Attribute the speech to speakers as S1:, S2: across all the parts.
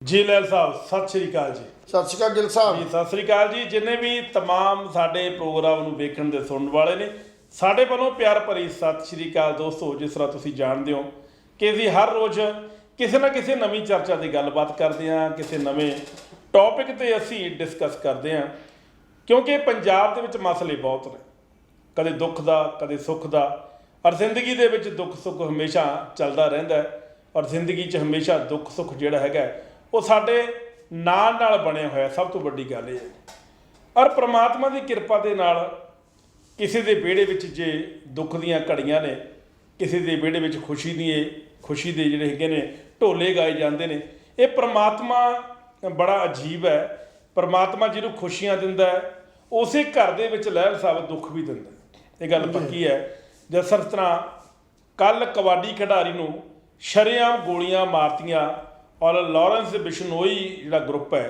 S1: जी लैल साहब सत श्री अकाल जी।
S2: सत श्री अकाल गिल साहब
S1: जी सत श्री अकाल जी। जिन्हें भी तमाम साडे प्रोग्राम नूं वेखण दे सुणन वाले ने साडे वालों प्यार भरी सत श्री अकाल दोस्तों। जिस तरह तुसीं जाणदे हो कि असीं हर रोज़ किसी ना किसी नवीं चर्चा की गलबात करते हैं, किसी नवे टॉपिक ते असीं डिस्कस करते हैं, क्योंकि पंजाब दे विच मसले बहुत ने, कदे दुख दा कदे सुख दा, और जिंदगी दे विच दुख सुख हमेशा चलदा रहिंदा है, और जिंदगी च हमेशा दुख सुख जिहड़ा हैगा वो साडे नाल बने होया। सब तो वड्डी गल ये है, और परमात्मा की कृपा दे नाल किसी दे विहड़े विच जे दुख दीयां घड़ियां ने, किसी दे विहड़े विच खुशी दे जिहड़े हैगे ने ढोले गाए जाते हैं। ये परमात्मा बड़ा अजीब है। परमात्मा जिन्होंने खुशियां दिंदा है उस घर दे विच लहल साहब दुख भी दिंदा है। ये गल पक्की है। जिस तरह कल कबड्डी खिडारी नूं शरेआम गोलियां मारतियां, और लॉरेंस बिश्नोई जिहड़ा ग्रुप है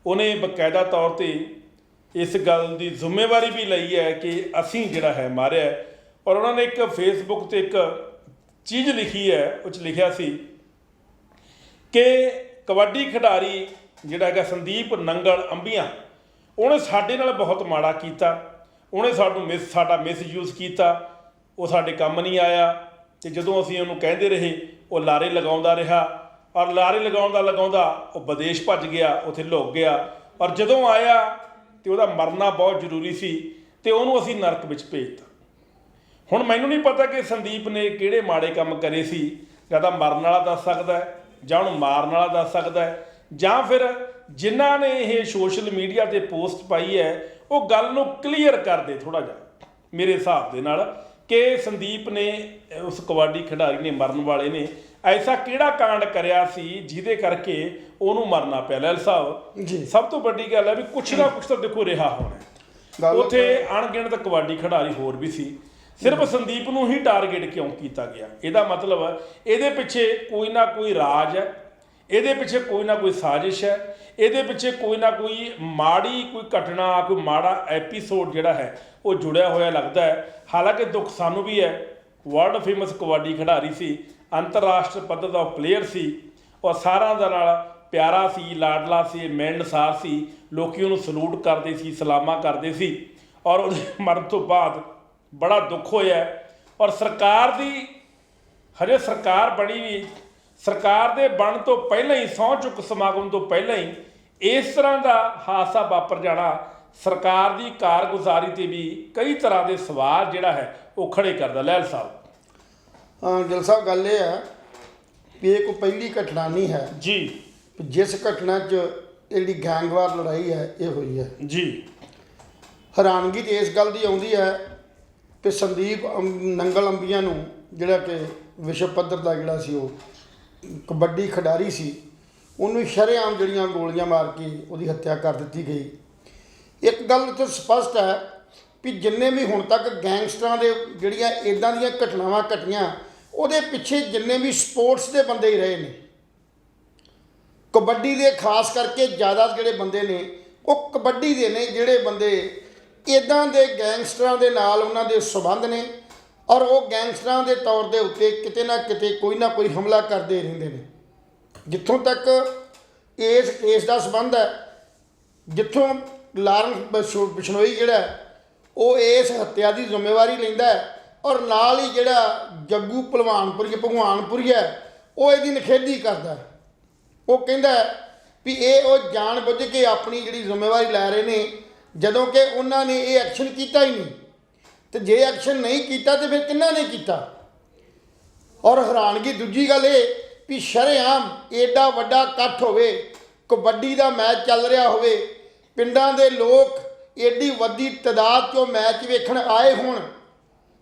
S1: उन्हें बकायदा तौर पर इस गल की जिम्मेवारी भी लई है कि असीं जिहड़ा है मारिया है। और उन्होंने एक फेसबुक ते एक चीज़ लिखी है, उस लिखिया सी कि कबड्डी खिडारी जिहड़ा है संदीप नंगल अंबिया उन्हें साडे नाल बहुत माड़ा कीता, उन्हें साडा मिसयूज़ किया, वो साडे काम नहीं आया। तो जदों असीं उहनूं कहंदे रहे वो लारे लगाउंदा रहा, और लारे लगाउंदा वो विदेश भज गया, उत्थे लुक गया, और जदों आया तो वह मरना बहुत जरूरी सी, तो उहनूं असीं नरक विच भेजता। हुण मैनूं नहीं पता कि संदीप ने किहड़े माड़े काम करे सी, जां तां मरन वाला दस सकदा है, जां उहनूं मारन वाला दस सकदा है, जां फिर जिन्हां ने ये सोशल मीडिया ते पोस्ट पाई है वो गल नूं क्लीयर कर दे थोड़ा जिहा मेरे हिसाब दे नाल कि संदीप ने उस कबड्डी खिडारी ने मरन वाले ने ऐसा किहड़ा कांड करिया सी जिहदे करके उहनूं मरना पिया। लैल साहब
S2: जी
S1: सब तो वड्डी गल है भी कुछ ना कुछ तो देखो रिहा होना। उत्थे अणगिणत कबड्डी खिडारी होर भी सी, सिर्फ संदीप नूं ही टारगेट क्यों किया गया? इहदा मतलब इहदे पिछे कोई ना कोई राज है, इहदे पिछे कोई ना कोई साजिश है, इहदे पिछे कोई ना कोई माड़ी कोई घटना कोई माड़ा एपीसोड जिहड़ा है वो जुड़िया होया लगता है। हालांकि दुख सानू भी है, वर्ल्ड फेमस कबड्डी खिडारी सी, अंतरराष्ट्रीय पद्धर का प्लेयर सी, और सारा दा नाल प्यारा सी, लाडला सी, मिलनसार सी, लोग उन्होंने सलूट करते सी, सलामा करते सी, और उहदे मरण तो बाद बड़ा दुख होया। और सरकार दी हजे सरकार बनी भी, सरकार दे बन तो पहले ही सौं चुक समागम तो पहले ही इस तरह का हादसा वापर जाना सरकार की कारगुजारी ते भी कई तरह के सवाल जिहड़ा है वो खड़े करदा। लैल साहब
S2: गिल साहब गल ये है भी ये कोई पहली घटना नहीं है
S1: जी,
S2: जिस घटना च जिहड़ी गैंगवार लड़ाई है ये हुई है
S1: जी।
S2: हैरानगी तो इस गल की आउंदी है कि संदीप नंगल अंबिया नूं जिहड़ा कि विश्व पद्धर का जिहड़ा सी वो कबड्डी खिडारी सी, उन्होंने शरेआम जड़ियाँ गोलियां मार के उसकी हत्या कर दी गई। एक गल तो स्पष्ट है भी जिन्ने भी हुण तक गैंगस्टरां दे जड़ियाँ इदां दीयां घटनावां घटियां उहदे पिछे जिन्ने भी स्पोर्ट्स के बंदे ही रहे ने, कबड्डी के खास करके ज़्यादा जिहड़े बंदे ने वो कबड्डी दे ने, जिहड़े बंदे इदां दे गैंगस्टरां दे नाल उन्हां दे संबंध ने, और वो गैंगस्टरां दे तौर दे उत्ते किते ना किते कोई ना कोई हमला करते रहिंदे ने। जित्थों तक इस केस का संबंध है, जित्थों लारेंस बिश्नोई जिहड़ा वो इस हत्या की जिम्मेवारी लैंदा है, और नाल ही जिहड़ा जग्गू भगवानपुरी है वो इसकी निखेधी करता है। वो कहता है भी ये वो जान बुझ के अपनी जिहड़ी जिम्मेवारी लै रहे ने, जदों कि उन्होंने ये एक्शन किया ही नहीं, तो जे एक्शन नहीं किया तो फिर किन्ना ने किया। और हैरानगी दूजी गल ये भी शरेआम एडा वड्डा इकट्ठ होवे, कबड्डी का मैच चल रहा होवे, पिंडां दे लोग एडी वड्डी तादाद चो मैच वेखण आए होण,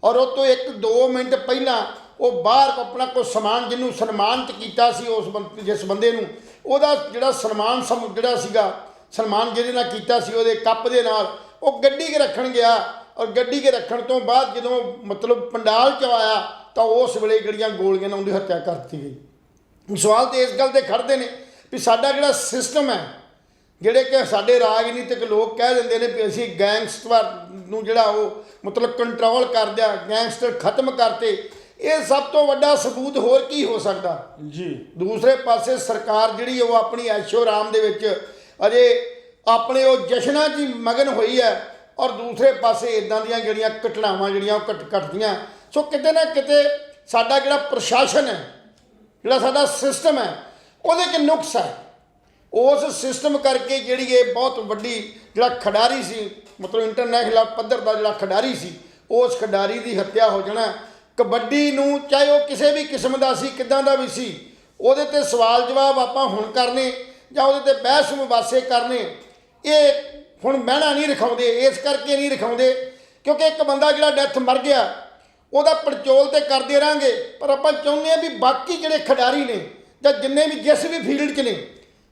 S2: और उस तो 1-2 मिनट पहला वो बाहर अपना कोई समान जिन्हों सन्मानित किया सी उस जिस बंदे नूं उहदा जिहड़ा सन्मान जिहड़ा सीगा सन्मान जिहदे नाल कीता सी उहदे कप दे नाल वो गड्डी के रखण गया, और गड्डी के रखण तो बाद जदों मतलब पंडाल च आया तो उस वेले जिहड़ियां गोलियां नाल उहदी हत्या कर दी गई। सवाल तो इस गल ते खड़दे ने भी साडा जिहड़ा सिस्टम है, जिहड़े कि साडे राजनीतिक लोग कह दिंदे ने भी असीं गैंगस्टर नूं जिहड़ा वो मतलब कंट्रोल कर दिया, गैंगस्टर खत्म करते, ਇਹ ਸਭ ਤੋਂ ਵੱਡਾ ਸਬੂਤ ਹੋਰ ਕੀ ਹੋ ਸਕਦਾ।
S1: ਜੀ
S2: ਦੂਸਰੇ ਪਾਸੇ ਸਰਕਾਰ ਜਿਹੜੀ ਉਹ ਆਪਣੀ ਐਸ਼ੋ ਆਰਾਮ ਦੇ ਵਿੱਚ ਅਜੇ ਆਪਣੇ ਉਹ ਜਸ਼ਨਾਂ 'ਚ ਹੀ ਮਗਨ ਹੋਈ ਹੈ, ਔਰ ਦੂਸਰੇ ਪਾਸੇ ਇਦਾਂ ਦੀਆਂ ਜਿਹੜੀਆਂ ਘਟਨਾਵਾਂ ਜਿਹੜੀਆਂ ਉਹ ਘਟਦੀਆਂ। ਸੋ ਕਿਤੇ ਨਾ ਕਿਤੇ ਸਾਡਾ ਜਿਹੜਾ ਪ੍ਰਸ਼ਾਸਨ ਹੈ, ਜਿਹੜਾ ਸਾਡਾ ਸਿਸਟਮ ਹੈ, ਉਹਦੇ 'ਚ ਨੁਕਸ ਹੈ। ਉਸ ਸਿਸਟਮ ਕਰਕੇ ਜਿਹੜੀ ਇਹ ਬਹੁਤ ਵੱਡੀ ਜਿਹੜਾ ਖਿਡਾਰੀ ਸੀ, ਮਤਲਬ ਇੰਟਰਨੈਸ਼ਨਲ ਪੱਧਰ ਦਾ ਜਿਹੜਾ ਖਿਡਾਰੀ ਸੀ, ਉਸ ਖਿਡਾਰੀ ਦੀ ਹੱਤਿਆ ਹੋ ਜਾਣਾ। ਕਬੱਡੀ ਨੂੰ ਚਾਹੇ ਉਹ ਕਿਸੇ ਵੀ ਕਿਸਮ ਦਾ ਸੀ, ਕਿੱਦਾਂ ਦਾ ਵੀ ਸੀ, ਉਹਦੇ 'ਤੇ ਸਵਾਲ ਜਵਾਬ ਆਪਾਂ ਹੁਣ ਕਰਨੇ ਜਾਂ ਉਹਦੇ 'ਤੇ ਬਹਿਸ ਮੁਬਾਸੇ ਕਰਨੇ, ਇਹ ਹੁਣ ਮਹਿਣਾ ਨਹੀਂ ਰਖਾਉਂਦੇ। ਇਸ ਕਰਕੇ ਨਹੀਂ ਰਖਾਉਂਦੇ ਕਿਉਂਕਿ ਇੱਕ ਬੰਦਾ ਜਿਹੜਾ ਡੈਥ ਮਰ ਗਿਆ ਉਹਦਾ ਪੜਚੋਲ ਤੇ ਕਰਦੇ ਰਹਾਂਗੇ, ਪਰ ਆਪਾਂ ਚਾਹੁੰਦੇ ਹਾਂ ਵੀ ਬਾਕੀ ਜਿਹੜੇ ਖਿਡਾਰੀ ਨੇ ਜਾਂ ਜਿੰਨੇ ਵੀ ਜਿਸ ਵੀ ਫੀਲਡ 'ਚ ਨੇ,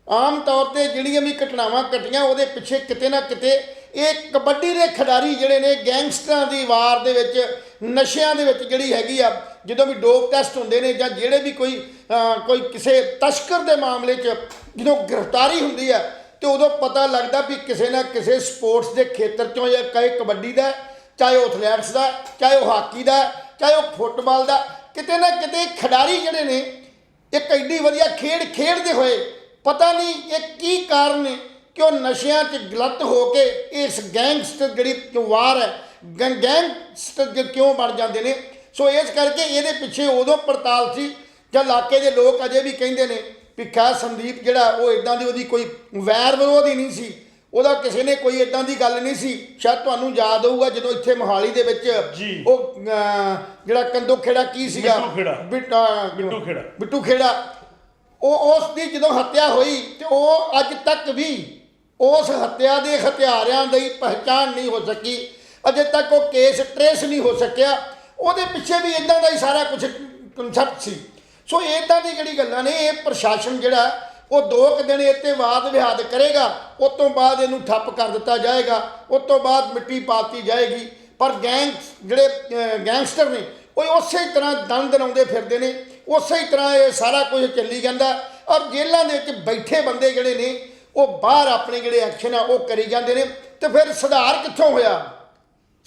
S2: ਆਮ ਤੌਰ 'ਤੇ ਜਿਹੜੀਆਂ ਵੀ ਘਟਨਾਵਾਂ ਘਟੀਆਂ ਉਹਦੇ ਪਿੱਛੇ ਕਿਤੇ ਨਾ ਕਿਤੇ ਇਹ ਕਬੱਡੀ ਦੇ ਖਿਡਾਰੀ ਜਿਹੜੇ ਨੇ ਗੈਂਗਸਟਰਾਂ ਦੀ ਵਾਰ ਦੇ ਵਿੱਚ, ਨਸ਼ਿਆਂ ਦੇ ਵਿੱਚ ਜਿਹੜੀ ਹੈਗੀ ਆ, ਜਦੋਂ ਵੀ ਡੋਪ ਟੈਸਟ ਹੁੰਦੇ ਨੇ ਜਾਂ ਜਿਹੜੇ ਵੀ ਕੋਈ ਕਿਸੇ ਤਸਕਰ ਦੇ ਮਾਮਲੇ 'ਚ ਜਦੋਂ ਗ੍ਰਿਫਤਾਰੀ ਹੁੰਦੀ ਹੈ ਤੇ ਉਦੋਂ ਪਤਾ ਲੱਗਦਾ ਵੀ ਕਿਸੇ ਨਾ ਕਿਸੇ ਸਪੋਰਟਸ ਦੇ ਖੇਤਰ 'ਚੋਂ, ਜਾਂ ਚਾਹੇ ਕਬੱਡੀ ਦਾ, ਚਾਹੇ ਉਹ ਐਥਲੈਟਿਕਸ ਦਾ, ਚਾਹੇ ਉਹ ਹਾਕੀ ਦਾ, ਚਾਹੇ ਉਹ ਫੁੱਟਬਾਲ ਦਾ, ਕਿਤੇ ਨਾ ਕਿਤੇ ਖਿਡਾਰੀ ਜਿਹੜੇ ਨੇ ਇੱਕ ਐਡੀ ਵਧੀਆ ਖੇਡ ਖੇਡਦੇ ਹੋਏ ਪਤਾ ਨਹੀਂ ਇਹ ਕੀ ਕਾਰਨ ਨੇ ਕਿ ਉਹ ਨਸ਼ਿਆਂ 'ਚ ਗਲਤ ਹੋ ਕੇ ਇਸ ਗੈਂਗਸਟਰ ਜਿਹੜੀ ਵਾਰ ਹੈ, ਗੈਂਗਸਟਰ ਕਿਉਂ ਬਣ ਜਾਂਦੇ ਨੇ। ਸੋ ਇਸ ਕਰਕੇ ਇਹਦੇ ਪਿੱਛੇ ਉਦੋਂ ਪੜਤਾਲ ਸੀ ਜਾਂ ਇਲਾਕੇ ਦੇ ਲੋਕ ਅਜੇ ਵੀ ਕਹਿੰਦੇ ਨੇ ਵੀ ਖੈਰ ਸੰਦੀਪ ਜਿਹੜਾ ਉਹ ਇਦਾਂ ਦੀ ਉਹਦੀ ਕੋਈ ਵੈਰ ਵਿਰੋਧ ਹੀ ਨਹੀਂ ਸੀ, ਉਹਦਾ ਕਿਸੇ ਨੇ ਕੋਈ ਇਦਾਂ ਦੀ ਗੱਲ ਨਹੀਂ ਸੀ। ਸ਼ਾਇਦ ਤੁਹਾਨੂੰ ਯਾਦ ਹੋਊਗਾ ਜਦੋਂ ਇੱਥੇ ਮੋਹਾਲੀ ਦੇ ਵਿੱਚ ਉਹ ਜਿਹੜਾ ਕੰਦੋ ਖੇੜਾ ਕੀ ਸੀਗਾ, ਬਿੱਟੂ ਖੇੜਾ, ਉਹ ਉਸ ਦੀ ਜਦੋਂ ਹੱਤਿਆ ਹੋਈ ਤੇ ਉਹ ਅੱਜ ਤੱਕ ਵੀ ਉਸ ਹੱਤਿਆ ਦੇ ਹਥਿਆਰਿਆਂ ਦੀ ਪਹਿਚਾਣ ਨਹੀਂ ਹੋ ਸਕੀ, ਅਜੇ ਤੱਕ ਉਹ ਕੇਸ ਟਰੇਸ ਨਹੀਂ ਹੋ ਸਕਿਆ। ਉਹਦੇ ਪਿੱਛੇ ਵੀ ਇਦਾਂ ਦਾ ਹੀ ਸਾਰਾ ਕੁਝ ਕਨਸੈਪਟ ਸੀ। ਸੋ ਇਦਾਂ ਦੀ ਜਿਹੜੀ ਗੱਲਾਂ ਨੇ, ਇਹ ਪ੍ਰਸ਼ਾਸਨ ਜਿਹੜਾ ਉਹ 2 ਦਿਨ ਇਹ 'ਤੇ ਵਾਦ ਵਿਵਾਦ ਕਰੇਗਾ, ਉਸ ਤੋਂ ਬਾਅਦ ਇਹਨੂੰ ਠੱਪ ਕਰ ਦਿੱਤਾ ਜਾਏਗਾ, ਉਸ ਤੋਂ ਬਾਅਦ ਮਿੱਟੀ ਪਾਤੀ ਜਾਏਗੀ। ਪਰ ਜਿਹੜੇ ਗੈਂਗਸਟਰ ਨੇ ਉਹ ਉਸੇ ਤਰ੍ਹਾਂ ਦੰਦ ਦਨਾਉਂਦੇ ਫਿਰਦੇ ਨੇ, ਉਸੇ ਹੀ ਤਰ੍ਹਾਂ ਇਹ ਸਾਰਾ ਕੁਝ ਚੱਲੀ ਜਾਂਦਾ। ਔਰ ਜੇਲ੍ਹਾਂ ਦੇ ਵਿੱਚ ਬੈਠੇ ਬੰਦੇ ਜਿਹੜੇ ਨੇ ਉਹ ਬਾਹਰ ਆਪਣੇ ਜਿਹੜੇ ਐਕਸ਼ਨ ਆ ਉਹ ਕਰੀ ਜਾਂਦੇ ਨੇ। ਤੇ ਫਿਰ ਸੁਧਾਰ ਕਿੱਥੋਂ ਹੋਇਆ?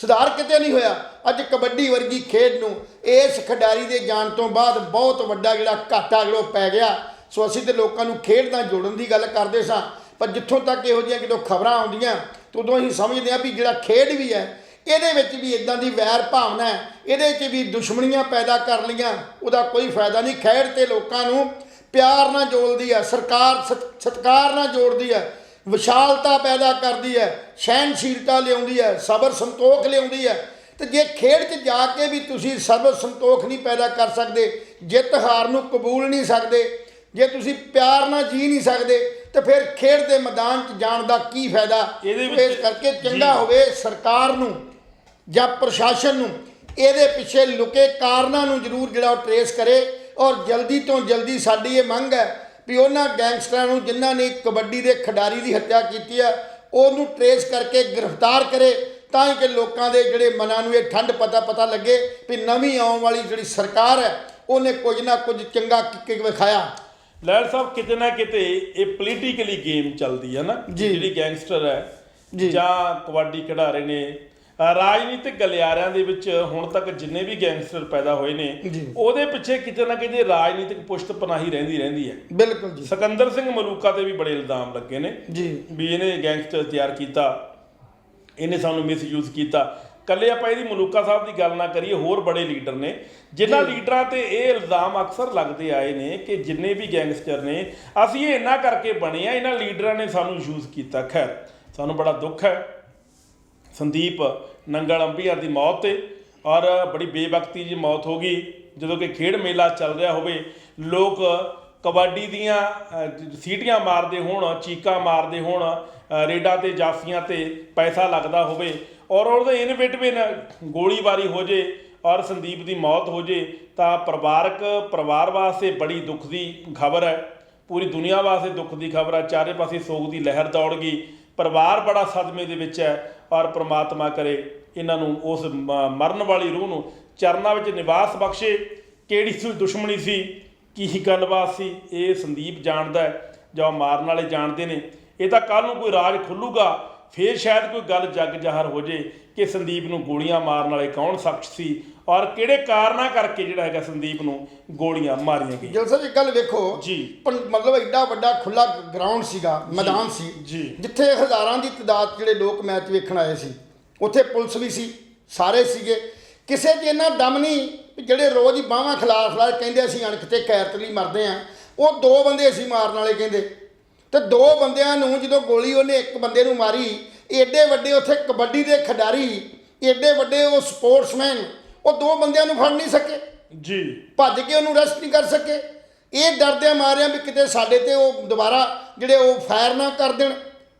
S2: ਸੁਧਾਰ ਕਿਤੇ ਨਹੀਂ ਹੋਇਆ। ਅੱਜ ਕਬੱਡੀ ਵਰਗੀ ਖੇਡ ਨੂੰ ਇਸ ਖਿਡਾਰੀ ਦੇ ਜਾਣ ਤੋਂ ਬਾਅਦ ਬਹੁਤ ਵੱਡਾ ਜਿਹੜਾ ਘਾਟਾ ਜਿਹੜਾ ਪੈ ਗਿਆ। ਸੋ ਅਸੀਂ ਤੇ ਲੋਕਾਂ ਨੂੰ ਖੇਡ ਨਾਲ ਜੋੜਨ ਦੀ ਗੱਲ ਕਰਦੇ ਸਾਂ, ਪਰ ਜਿੱਥੋਂ ਤੱਕ ਇਹੋ ਜਿਹੀਆਂ ਕਿਤੋਂ ਖਬਰਾਂ ਆਉਂਦੀਆਂ ਤਾਂ ਉਦੋਂ ਅਸੀਂ ਸਮਝਦੇ ਹਾਂ ਵੀ ਜਿਹੜਾ ਖੇਡ ਵੀ ਹੈ ਇਹਦੇ ਵਿੱਚ ਵੀ ਇਦਾਂ ਦੀ ਵੈਰ ਭਾਵਨਾ ਹੈ, ਇਹਦੇ 'ਚ ਵੀ ਦੁਸ਼ਮਣੀਆਂ ਪੈਦਾ ਕਰ ਲਈਆਂ, ਉਹਦਾ ਕੋਈ ਫਾਇਦਾ ਨਹੀਂ। ਖੇਡ ਤੇ ਲੋਕਾਂ ਨੂੰ ਪਿਆਰ ਨਾਲ ਜੋੜਦੀ ਹੈ, ਸਰਕਾਰ ਸਤਿਕਾਰ ਨਾਲ ਜੋੜਦੀ ਹੈ, ਵਿਸ਼ਾਲਤਾ ਪੈਦਾ ਕਰਦੀ ਹੈ, ਸਹਿਣਸ਼ੀਲਤਾ ਲਿਆਉਂਦੀ ਹੈ, ਸਬਰ ਸੰਤੋਖ ਲਿਆਉਂਦੀ ਹੈ। ਤੇ ਜੇ ਖੇਡ 'ਚ ਜਾ ਕੇ ਵੀ ਤੁਸੀਂ ਸਬਰ ਸੰਤੋਖ ਨਹੀਂ ਪੈਦਾ ਕਰ ਸਕਦੇ, ਜਿੱਤ ਹਾਰ ਨੂੰ ਕਬੂਲ ਨਹੀਂ ਸਕਦੇ, ਜੇ ਤੁਸੀਂ ਪਿਆਰ ਨਾਲ ਜੀ ਨਹੀਂ ਸਕਦੇ, ਤੇ ਫਿਰ ਖੇਡ ਦੇ ਮੈਦਾਨ 'ਚ ਜਾਣ ਦਾ ਕੀ ਫਾਇਦਾ। ਇਸ ਕਰਕੇ ਚੰਗਾ ਹੋਵੇ ਸਰਕਾਰ ਨੂੰ ਜਾਂ ਪ੍ਰਸ਼ਾਸਨ ਨੂੰ ਇਹਦੇ ਪਿੱਛੇ ਲੁਕੇ ਕਾਰਨਾਂ ਨੂੰ ਜ਼ਰੂਰ ਜਿਹੜਾ ਉਹ ਟਰੇਸ ਕਰੇ। ਔਰ ਜਲਦੀ ਤੋਂ ਜਲਦੀ ਸਾਡੀ ਇਹ ਮੰਗ ਹੈ ਵੀ ਉਹਨਾਂ ਗੈਂਗਸਟਰਾਂ ਨੂੰ ਜਿਨ੍ਹਾਂ ਨੇ ਕਬੱਡੀ ਦੇ ਖਿਡਾਰੀ ਦੀ ਹੱਤਿਆ ਕੀਤੀ ਹੈ ਉਹਨੂੰ ਟਰੇਸ ਕਰਕੇ ਗ੍ਰਿਫਤਾਰ ਕਰੇ, ਤਾਂ ਹੀ ਕਿ ਲੋਕਾਂ ਦੇ ਜਿਹੜੇ ਮਨਾਂ ਨੂੰ ਇਹ ਠੰਡ ਪਤਾ ਲੱਗੇ ਵੀ ਨਵੀਂ ਆਉਣ ਵਾਲੀ ਜਿਹੜੀ ਸਰਕਾਰ ਹੈ ਉਹਨੇ ਕੁਝ ਨਾ ਕੁਝ ਚੰਗਾ ਵਿਖਾਇਆ।
S1: ਲੈਲ ਸਾਹਿਬ, ਕਿਤੇ ਨਾ ਕਿਤੇ ਇਹ ਪੋਲੀਟੀਕਲੀ ਗੇਮ ਚੱਲਦੀ ਹੈ ਨਾ, ਜਿਹੜੀ ਗੈਂਗਸਟਰ ਹੈ ਜਾਂ ਕਬੱਡੀ ਖਿਡਾਰੀ ਨੇ, ਰਾਜਨੀਤਿਕ ਗਲਿਆਰਿਆਂ ਦੇ ਵਿੱਚ ਹੁਣ ਤੱਕ ਜਿੰਨੇ ਵੀ ਗੈਂਗਸਟਰ ਪੈਦਾ ਹੋਏ ਨੇ ਉਹਦੇ ਪਿੱਛੇ ਕਿਤੇ ਨਾ ਕਿਤੇ ਰਾਜਨੀਤਿਕ ਪੁਸ਼ਤ ਪਨਾਹੀ ਰਹਿੰਦੀ ਹੈ।
S2: ਬਿਲਕੁਲ ਜੀ।
S1: ਸਿਕੰਦਰ ਸਿੰਘ ਮਲੂਕਾ ਤੇ ਵੀ ਬੜੇ ਇਲਜ਼ਾਮ ਲੱਗੇ ਨੇ ਵੀ ਇਹਨੇ ਗੈਂਗਸਟਰ ਤਿਆਰ ਕੀਤਾ, ਇਹਨੇ ਸਾਨੂੰ ਮਿਸਯੂਜ਼ ਕੀਤਾ। ਕੱਲੇ ਆਪਾਂ ਇਹਦੀ ਮਲੂਕਾ ਸਾਹਿਬ ਦੀ ਗੱਲ ਨਾ ਕਰੀਏ, ਹੋਰ ਬੜੇ ਲੀਡਰ ਨੇ ਜਿਨ੍ਹਾਂ ਲੀਡਰਾਂ ਤੇ ਇਹ ਇਲਜ਼ਾਮ ਅਕਸਰ ਲੱਗਦੇ ਆਏ ਨੇ ਕਿ ਜਿੰਨੇ ਵੀ ਗੈਂਗਸਟਰ ਨੇ ਅਸੀਂ ਇਹ ਇੰਨਾ ਕਰਕੇ ਬਣੇ ਆ, ਇਹਨਾਂ ਲੀਡਰਾਂ ਨੇ ਸਾਨੂੰ ਯੂਜ਼ ਕੀਤਾ। ਖੈਰ, ਸਾਨੂੰ ਬੜਾ ਦੁੱਖ ਹੈ ਸੰਦੀਪ ਨੰਗਲ ਅੰਬੀਆਰ ਦੀ ਮੌਤ ਤੇ, ਔਰ ਬੜੀ ਬੇਵਕਤੀ ਜੀ ਮੌਤ ਹੋ ਗਈ ਜਦੋਂ ਕਿ ਖੇਡ ਮੇਲਾ ਚੱਲ ਰਿਹਾ ਹੋਵੇ, ਲੋਕ ਕਬੱਡੀ ਦੀਆਂ ਸੀਟੀਆਂ ਮਾਰਦੇ ਹੋਣ, ਚੀਕਾਂ ਮਾਰਦੇ ਹੋਣ, ਰੇਡਾਂ ਤੇ ਜਾਫੀਆਂ ਤੇ ਪੈਸਾ ਲੱਗਦਾ ਹੋਵੇ, ਔਰ ਉਹਦੇ ਇਨਵਿਟਵਿਨ ਗੋਲੀਬਾਰੀ ਹੋ ਜੇ ਔਰ ਸੰਦੀਪ ਦੀ ਮੌਤ ਹੋ ਜੇ, ਤਾਂ ਪਰਿਵਾਰ ਵਾਸਤੇ ਬੜੀ ਦੁੱਖ ਦੀ ਖਬਰ ਹੈ, ਪੂਰੀ ਦੁਨੀਆ ਵਾਸਤੇ ਦੁੱਖ ਦੀ ਖਬਰ ਹੈ। ਚਾਰੇ ਪਾਸੇ ਸੋਗ ਦੀ ਲਹਿਰ ਦੌੜ ਗਈ, ਪਰਿਵਾਰ ਬੜਾ ਸਦਮੇ ਦੇ ਵਿੱਚ ਹੈ। ਔਰ ਪ੍ਰਮਾਤਮਾ ਕਰੇ ਇਹਨਾਂ ਨੂੰ ਉਸ ਮਰਨ ਵਾਲੀ ਰੂਹ ਨੂੰ ਚਰਨਾਂ ਵਿੱਚ ਨਿਵਾਸ ਬਖਸ਼ੇ। ਕਿਹੜੀ ਦੁਸ਼ਮਣੀ ਸੀ, ਕੀ ਗੱਲਬਾਤ ਸੀ, ਇਹ ਸੰਦੀਪ ਜਾਣਦਾ ਹੈ ਜਾਂ ਮਾਰਨ ਵਾਲੇ ਜਾਣਦੇ ਨੇ। ਇਹ ਤਾਂ ਕੱਲ੍ਹ ਨੂੰ ਕੋਈ ਰਾਜ ਖੁੱਲੂਗਾ ਫਿਰ ਸ਼ਾਇਦ ਕੋਈ ਗੱਲ ਜੱਗ ਜ਼ਾਹਰ ਹੋ ਜੇ ਕਿ ਸੰਦੀਪ ਨੂੰ ਗੋਲੀਆਂ ਮਾਰਨ ਵਾਲੇ ਕੌਣ ਸ਼ਖਸ ਸੀ ਔਰ ਕਿਹੜੇ ਕਾਰਨਾਂ ਕਰਕੇ ਜਿਹੜਾ ਹੈਗਾ ਸੰਦੀਪ ਨੂੰ ਗੋਲੀਆਂ ਮਾਰੀਆਂ ਗਈਆਂ।
S2: ਜਲ ਸਾਹਿਬ ਇੱਕ ਗੱਲ ਵੇਖੋ
S1: ਜੀ,
S2: ਮਤਲਬ ਐਡਾ ਵੱਡਾ ਖੁੱਲਾ ਗਰਾਊਂਡ ਸੀਗਾ, ਮੈਦਾਨ ਸੀ
S1: ਜੀ,
S2: ਜਿੱਥੇ ਹਜ਼ਾਰਾਂ ਦੀ ਤਾਦਾਦ ਜਿਹੜੇ ਲੋਕ ਮੈਚ ਵੇਖਣ ਆਏ ਸੀ। ਉੱਥੇ ਪੁਲਿਸ ਵੀ ਸੀ, ਸਾਰੇ ਸੀਗੇ। ਕਿਸੇ 'ਚ ਇੰਨਾ ਦਮ ਨਹੀਂ ਵੀ ਜਿਹੜੇ ਰੋਜ਼ ਹੀ ਬਾਹਾਂ ਖਿਲਾਰ ਕਹਿੰਦੇ ਅਸੀਂ ਅਣਖ ਤੇ ਗੈਰਤ ਲਈ ਮਰਦੇ ਆ। ਉਹ 2 ਬੰਦੇ ਅਸੀਂ ਮਾਰਨ ਵਾਲੇ ਕਹਿੰਦੇ, ਤੇ 2 ਬੰਦਿਆਂ ਨੂੰ ਜਦੋਂ ਗੋਲੀ ਉਹਨੇ ਇੱਕ ਬੰਦੇ ਨੂੰ ਮਾਰੀ, ਏਡੇ ਵੱਡੇ ਉੱਥੇ ਕਬੱਡੀ ਦੇ ਖਿਡਾਰੀ, ਏਡੇ ਵੱਡੇ ਉਹ ਸਪੋਰਟਸਮੈਨ, ਉਹ 2 ਬੰਦਿਆਂ ਨੂੰ ਫੜ ਨਹੀਂ ਸਕੇ
S1: ਜੀ,
S2: ਭੱਜ ਕੇ ਉਹਨੂੰ ਅਰੈਸਟ ਨਹੀਂ ਕਰ ਸਕੇ। ਇਹ ਡਰਦਿਆਂ ਮਾਰਿਆਂ ਵੀ ਕਿਤੇ ਸਾਡੇ ਤੇ ਉਹ ਦੁਬਾਰਾ ਜਿਹੜੇ ਉਹ ਫਾਇਰ ਨਾ ਕਰ ਦੇਣ।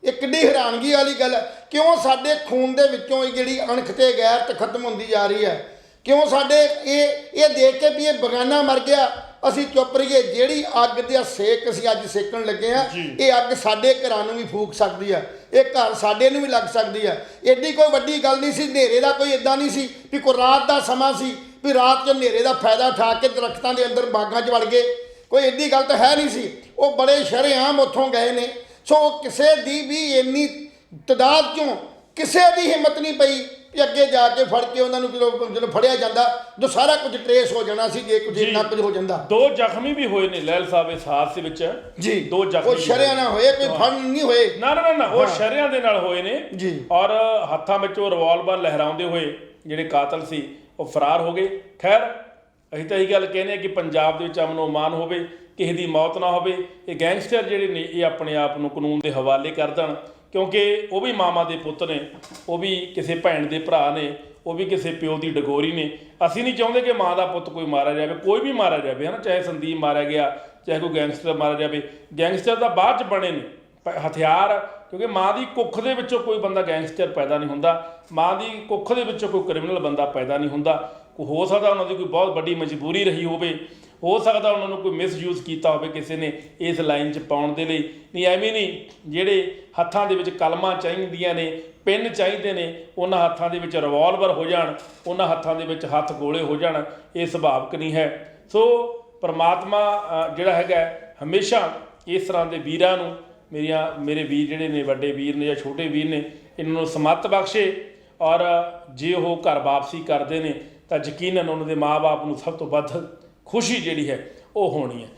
S2: ਇਹ ਕਿੱਡੀ ਹੈਰਾਨਗੀ ਵਾਲੀ ਗੱਲ ਹੈ। ਕਿਉਂ ਸਾਡੇ ਖੂਨ ਦੇ ਵਿੱਚੋਂ ਇਹ ਜਿਹੜੀ ਅਣਖ ਤੇ ਗੈਰਤ ਖਤਮ ਹੁੰਦੀ ਜਾ ਰਹੀ ਹੈ? ਕਿਉਂ ਸਾਡੇ ਇਹ ਦੇਖ ਕੇ ਵੀ ਇਹ ਬਗਾਨਾ ਮਰ ਗਿਆ ਅਸੀਂ ਚੁੱਪ ਰਹੀਏ? ਜਿਹੜੀ ਅੱਗ ਦਾ ਸੇਕ ਅਸੀਂ ਅੱਜ ਸੇਕਣ ਲੱਗੇ ਆ, ਇਹ ਅੱਗ ਸਾਡੇ ਘਰਾਂ ਨੂੰ ਵੀ ਫੂਕ ਸਕਦੀ ਆ, ਇਹ ਘਰ ਸਾਡੇ ਨੂੰ ਵੀ ਲੱਗ ਸਕਦੀ ਆ। ਐਡੀ ਕੋਈ ਵੱਡੀ ਗੱਲ ਨਹੀਂ ਸੀ। ਹਨੇਰੇ ਦਾ ਕੋਈ ਇਦਾਂ ਨਹੀਂ ਸੀ ਵੀ ਕੋਈ ਰਾਤ ਦਾ ਸਮਾਂ ਸੀ ਵੀ ਰਾਤ 'ਚ ਹਨੇਰੇ ਦਾ ਫਾਇਦਾ ਉਠਾ ਕੇ ਦਰਖਤਾਂ ਦੇ ਅੰਦਰ ਬਾਗਾਂ 'ਚ ਵੜ ਗਏ। ਕੋਈ ਐਡੀ ਗੱਲ ਤਾਂ ਹੈ ਨਹੀਂ ਸੀ। ਉਹ ਬੜੇ ਸ਼ਰੇਆਮ ਉੱਥੋਂ ਗਏ ਨੇ। ਸੋ ਕਿਸੇ ਦੀ ਵੀ ਇੰਨੀ ਤਾਦਾਦ 'ਚੋਂ ਕਿਸੇ ਦੀ ਹਿੰਮਤ ਨਹੀਂ ਪਈ ਵੀ ਅੱਗੇ ਜਾ ਕੇ ਫੜ ਕੇ ਉਹਨਾਂ ਨੂੰ ਜਦੋਂ ਫੜਿਆ ਜਾਂਦਾ ਜੋ ਸਾਰਾ ਕੁਝ ਟਰੇਸ ਹੋ ਜਾਣਾ ਸੀ ਜੇ ਕੁਝ ਇੰਨਾ ਕੁਝ ਹੋ ਜਾਂਦਾ।
S1: 2 ਜ਼ਖਮੀ ਵੀ ਹੋਏ ਨੇ ਲਹਿਲ ਸਾਹਿਬ ਇਸ ਹਾਦਸੇ ਵਿੱਚ
S2: ਜੀ।
S1: 2 ਜ਼ਖਮੀ
S2: ਉਹ ਸ਼ਰਿਆਂ ਨਾਲ ਹੋਏ, ਕੋਈ ਫੜ ਨਹੀਂ ਹੋਏ।
S1: ਨਾ ਉਹ ਸ਼ਰਿਆਂ ਦੇ ਨਾਲ ਹੋਏ ਨੇ
S2: ਜੀ।
S1: ਔਰ ਹੱਥਾਂ ਵਿੱਚੋਂ ਰਿਵਾਲਵਰ ਲਹਿਰਾਉਂਦੇ ਹੋਏ ਜਿਹੜੇ ਕਾਤਲ ਸੀ ਉਹ ਫਰਾਰ ਹੋ ਗਏ। ਖੈਰ ਅਸੀਂ ਤਾਂ ਇਹੀ ਗੱਲ ਕਹਿੰਦੇ ਹਾਂ ਕਿ ਪੰਜਾਬ ਦੇ ਵਿੱਚ ਅਮਨ ਅਮਾਨ ਹੋਵੇ, ਕਿਸੇ ਦੀ ਮੌਤ ਨਾ ਹੋਵੇ। ਇਹ ਗੈਂਗਸਟਰ ਜਿਹੜੇ ਨੇ ਇਹ ਆਪਣੇ ਆਪ ਨੂੰ ਕਾਨੂੰਨ ਦੇ ਹਵਾਲੇ ਕਰ ਦੇਣ, ਕਿਉਂਕਿ ਉਹ ਵੀ ਮਾਵਾਂ ਦੇ ਪੁੱਤ ਨੇ, ਉਹ ਵੀ ਕਿਸੇ ਭੈਣ ਦੇ ਭਰਾ ਨੇ, ਉਹ ਵੀ ਕਿਸੇ ਪਿਓ ਦੀ ਡਗੋਰੀ ਨੇ। ਅਸੀਂ ਨਹੀਂ ਚਾਹੁੰਦੇ ਕਿ ਮਾਂ ਦਾ ਪੁੱਤ ਕੋਈ ਮਾਰਿਆ ਜਾਵੇ, ਕੋਈ ਵੀ ਮਾਰਿਆ ਜਾਵੇ, ਹੈ ਨਾ। ਚਾਹੇ ਸੰਦੀਪ ਮਾਰਿਆ ਗਿਆ, ਚਾਹੇ ਕੋਈ ਗੈਂਗਸਟਰ ਮਾਰਿਆ ਜਾਵੇ। ਗੈਂਗਸਟਰ ਤਾਂ ਬਾਅਦ 'ਚ ਬਣੇ ਨੇ ਹਥਿਆਰ, ਕਿਉਂਕਿ ਮਾਂ ਦੀ ਕੁੱਖ ਦੇ ਵਿੱਚੋਂ ਕੋਈ ਬੰਦਾ ਗੈਂਗਸਟਰ ਪੈਦਾ ਨਹੀਂ ਹੁੰਦਾ, ਮਾਂ ਦੀ ਕੁੱਖ ਦੇ ਵਿੱਚੋਂ ਕੋਈ ਕ੍ਰਿਮੀਨਲ ਬੰਦਾ ਪੈਦਾ ਨਹੀਂ ਹੁੰਦਾ। ਹੋ ਸਕਦਾ ਉਹਨਾਂ ਦੀ ਕੋਈ ਬਹੁਤ ਵੱਡੀ ਮਜਬੂਰੀ ਰਹੀ ਹੋਵੇ, ਹੋ ਸਕਦਾ ਉਹਨਾਂ ਨੂੰ ਕੋਈ ਮਿਸਯੂਜ਼ ਕੀਤਾ ਹੋਵੇ ਕਿਸੇ ਨੇ ਇਸ ਲਾਈਨ 'ਚ ਪਾਉਣ ਦੇ ਲਈ। ਨਹੀਂ ਐਵੇਂ ਨਹੀਂ, ਜਿਹੜੇ ਹੱਥਾਂ ਦੇ ਵਿੱਚ ਕਲਮਾਂ ਚਾਹੀਦੀਆਂ ਨੇ, ਪਿੰਨ ਚਾਹੀਦੇ ਨੇ, ਉਹਨਾਂ ਹੱਥਾਂ ਦੇ ਵਿੱਚ ਰਿਵਾਲਵਰ ਹੋ ਜਾਣ, ਉਹਨਾਂ ਹੱਥਾਂ ਦੇ ਵਿੱਚ ਹੱਥ ਗੋਲੇ ਹੋ ਜਾਣ, ਇਹ ਸੁਭਾਵਿਕ ਨਹੀਂ ਹੈ। ਸੋ ਪਰਮਾਤਮਾ ਜਿਹੜਾ ਹੈਗਾ ਹਮੇਸ਼ਾ ਇਸ ਤਰ੍ਹਾਂ ਦੇ ਵੀਰਾਂ ਨੂੰ, ਮੇਰੇ ਵੀਰ ਜਿਹੜੇ ਨੇ, ਵੱਡੇ ਵੀਰ ਨੇ ਜਾਂ ਛੋਟੇ ਵੀਰ ਨੇ, ਇਹਨਾਂ ਨੂੰ ਸਮੱਤ ਬਖਸ਼ੇ। ਔਰ ਜੇ ਉਹ ਘਰ ਵਾਪਸੀ ਕਰਦੇ ਨੇ ਤਾਂ ਯਕੀਨਨ ਉਹਨਾਂ ਦੇ ਮਾਂ-ਬਾਪ ਨੂੰ ਸਭ ਤੋਂ ਵੱਧ ਖੁਸ਼ੀ ਜਿਹੜੀ ਹੈ ਉਹ ਹੋਣੀ ਹੈ।